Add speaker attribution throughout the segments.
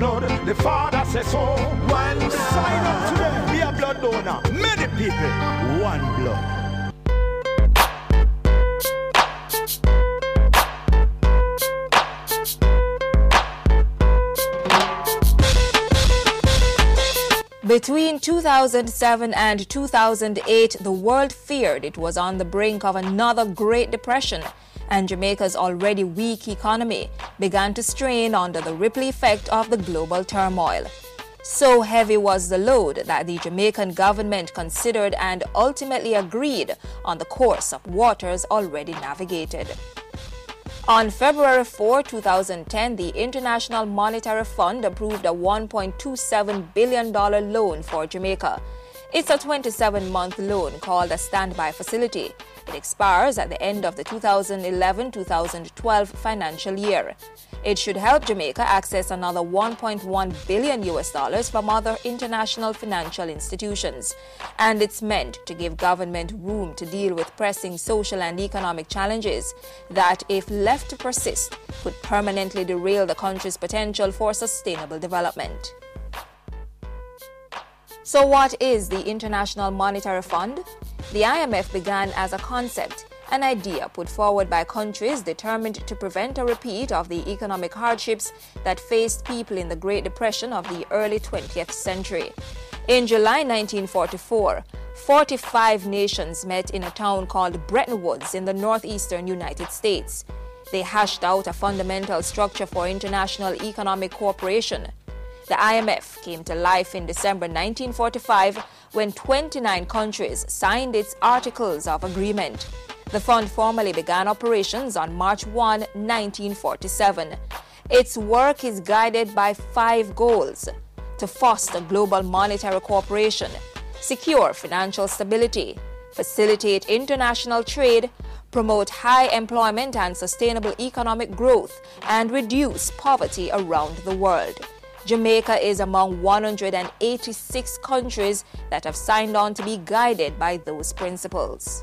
Speaker 1: blood, the Father says so.
Speaker 2: One blood.
Speaker 1: Sign up today, be a blood donor. Many people, one blood.
Speaker 3: Between 2007 and 2008, the world feared it was on the brink of another Great Depression, and Jamaica's already weak economy began to strain under the ripple effect of the global turmoil. So heavy was the load that the Jamaican government considered and ultimately agreed on the course of waters already navigated. On February 4, 2010, the International Monetary Fund approved a $1.27 billion loan for Jamaica. It's a 27-month loan called a standby facility. It expires at the end of the 2011-2012 financial year. It should help Jamaica access another $1.1 billion from other international financial institutions. And it's meant to give government room to deal with pressing social and economic challenges that, if left to persist, could permanently derail the country's potential for sustainable development. So what is the International Monetary Fund? The IMF began as a concept, an idea put forward by countries determined to prevent a repeat of the economic hardships that faced people in the Great Depression of the early 20th century. In July 1944, 45 nations met in a town called Bretton Woods in the northeastern United States. They hashed out a fundamental structure for international economic cooperation. The IMF came to life in December 1945 when 29 countries signed its Articles of Agreement. The fund formally began operations on March 1, 1947. Its work is guided by 5 goals: to foster global monetary cooperation, secure financial stability, facilitate international trade, promote high employment and sustainable economic growth, and reduce poverty around the world. Jamaica is among 186 countries that have signed on to be guided by those principles.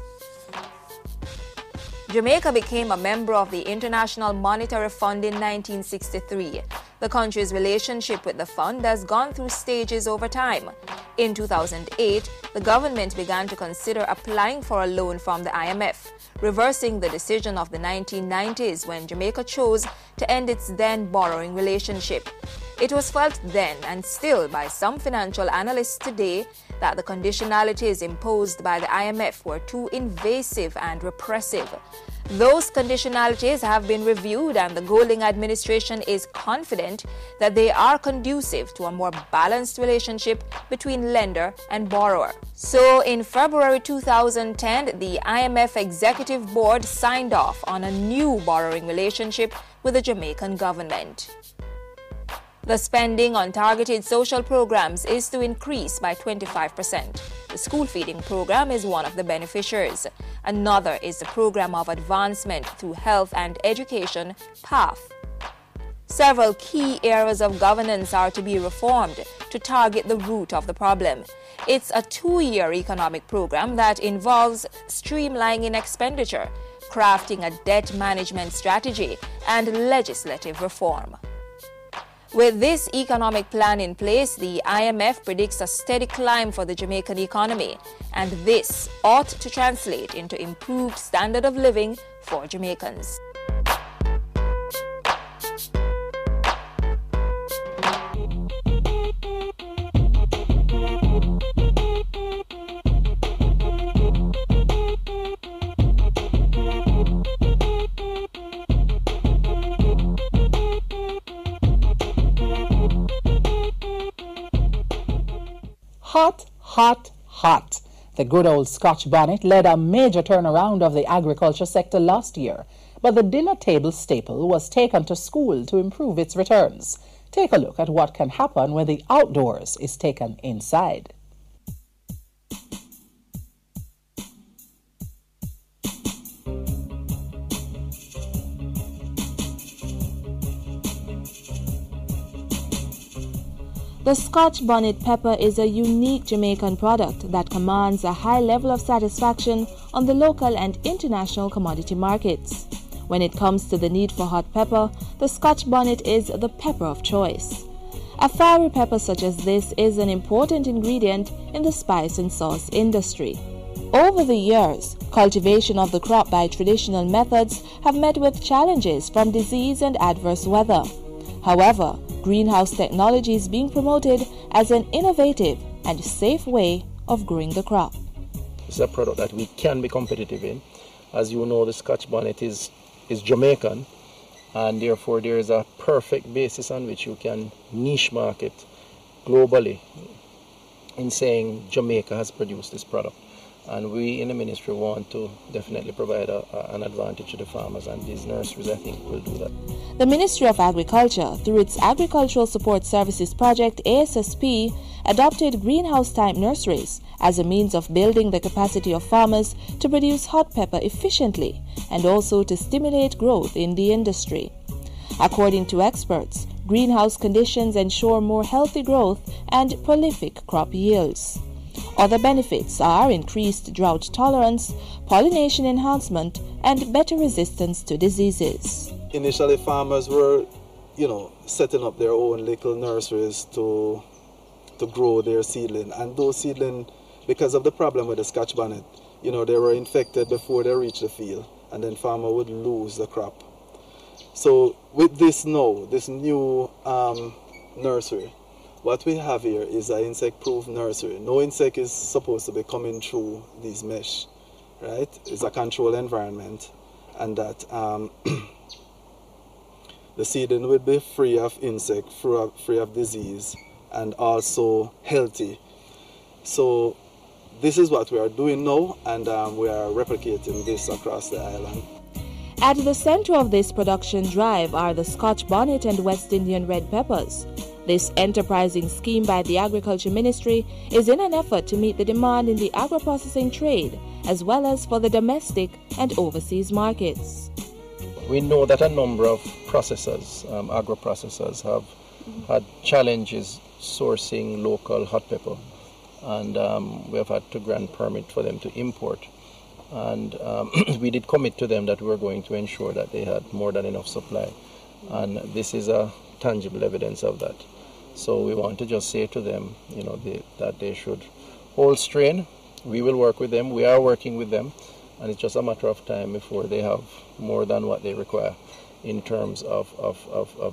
Speaker 3: Jamaica became a member of the International Monetary Fund in 1963. The country's relationship with the fund has gone through stages over time. In 2008, the government began to consider applying for a loan from the IMF, reversing the decision of the 1990s when Jamaica chose to end its then borrowing relationship. It was felt then and still by some financial analysts today that the conditionalities imposed by the IMF were too invasive and repressive. Those conditionalities have been reviewed, and the Golding administration is confident that they are conducive to a more balanced relationship between lender and borrower. So in February 2010, the IMF Executive Board signed off on a new borrowing relationship with the Jamaican government. The spending on targeted social programs is to increase by 25%. The school feeding program is one of the beneficiaries. Another is the program of advancement through health and education, PATH. Several key areas of governance are to be reformed to target the root of the problem. It's a 2-year economic program that involves streamlining expenditure, crafting a debt management strategy, and legislative reform. With this economic plan in place, the IMF predicts a steady climb for the Jamaican economy, and this ought to translate into improved standard of living for Jamaicans.
Speaker 4: Hot, hot, hot. The good old Scotch bonnet led a major turnaround of the agriculture sector last year, but the dinner table staple was taken to school to improve its returns. Take a look at what can happen when the outdoors is taken inside.
Speaker 5: The Scotch bonnet pepper is a unique Jamaican product that commands a high level of satisfaction on the local and international commodity markets. When it comes to the need for hot pepper, the Scotch bonnet is the pepper of choice. A fiery pepper such as this is an important ingredient in the spice and sauce industry. Over the years, cultivation of the crop by traditional methods have met with challenges from disease and adverse weather. However, greenhouse technology is being promoted as an innovative and safe way of growing the crop.
Speaker 2: It's a product that we can be competitive in. As you know, the Scotch bonnet is Jamaican, and therefore there is a perfect basis on which you can niche market globally in saying Jamaica has produced this product. And we in the ministry want to definitely provide an advantage to the farmers, and these nurseries, I think, will do that.
Speaker 5: The Ministry of Agriculture, through its Agricultural Support Services Project ASSP, adopted greenhouse-type nurseries as a means of building the capacity of farmers to produce hot pepper efficiently and also to stimulate growth in the industry. According to experts, greenhouse conditions ensure more healthy growth and prolific crop yields. Other benefits are increased drought tolerance, pollination enhancement, and better resistance to diseases.
Speaker 6: Initially, farmers were, setting up their own little nurseries to grow their seedling. And those seedling, because of the problem with the Scotch bonnet, they were infected before they reached the field, and then farmer would lose the crop. So with this now, this new nursery, what we have here is an insect-proof nursery. No insect is supposed to be coming through these mesh, right? It's a controlled environment, and that the seedling will be free of insect, free of disease, and also healthy. So this is what we are doing now, and we are replicating this across the island.
Speaker 5: At the center of this production drive are the Scotch bonnet and West Indian red peppers. This enterprising scheme by the Agriculture Ministry is in an effort to meet the demand in the agro-processing trade, as well as for the domestic and overseas markets.
Speaker 2: We know that a number of processors, agro-processors, have had challenges sourcing local hot pepper, and we have had to grant permit for them to import. And we did commit to them that we were going to ensure that they had more than enough supply, and this is a tangible evidence of that. So we want to just say to them, that they should hold strain. We will work with them. We are working with them, and it's just a matter of time before they have more than what they require in terms of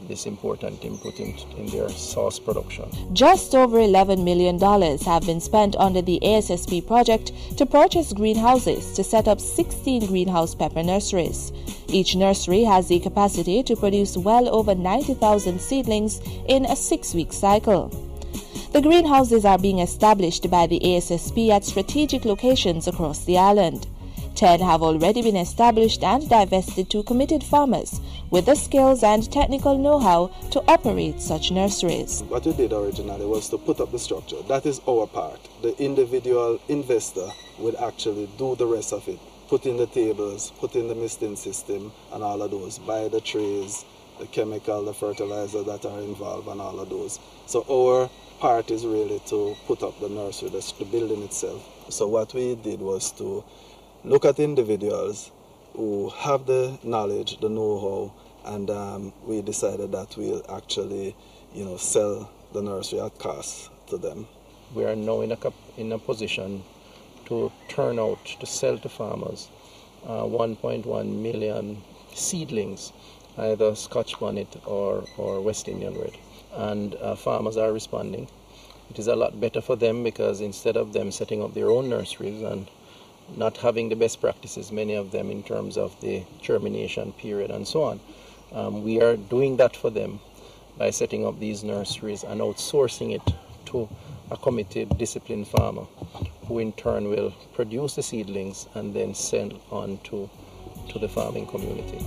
Speaker 2: this important input in their sauce production.
Speaker 5: Just over $11 million have been spent under the ASSP project to purchase greenhouses to set up 16 greenhouse pepper nurseries. Each nursery has the capacity to produce well over 90,000 seedlings in a 6-week cycle. The greenhouses are being established by the ASSP at strategic locations across the island. 10 have already been established and divested to committed farmers with the skills and technical know-how to operate such nurseries.
Speaker 6: What we did originally was to put up the structure. That is our part. The individual investor would actually do the rest of it. Put in the tables, put in the misting system and all of those, buy the trays, the chemical, the fertilizer that are involved and all of those. So our part is really to put up the nursery, the building itself. So what we did was to look at individuals who have the knowledge, the know-how, and we decided that we'll actually, sell the nursery at cost to them.
Speaker 2: We are now in a position to turn out to sell to farmers 1.1 million seedlings, either Scotch bonnet or West Indian red, and farmers are responding. It is a lot better for them because instead of them setting up their own nurseries and not having the best practices, many of them in terms of the germination period and so on, we are doing that for them by setting up these nurseries and outsourcing it to a committed, disciplined farmer who in turn will produce the seedlings and then send on to the farming community.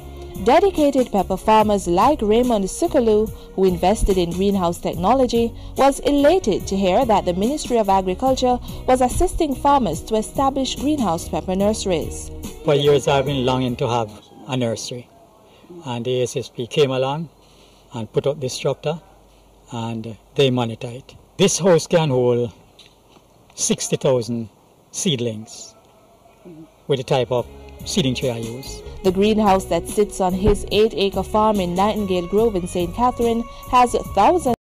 Speaker 5: Dedicated pepper farmers like Raymond Sukalu, who invested in greenhouse technology, was elated to hear that the Ministry of Agriculture was assisting farmers to establish greenhouse pepper nurseries.
Speaker 7: For years I've been longing to have a nursery, and the ASSP came along and put up this structure and they monitor it. This house can hold 60,000 seedlings with the type of seeding tray I use.
Speaker 5: The greenhouse that sits on his 8-acre farm in Nightingale Grove in St. Catherine has thousands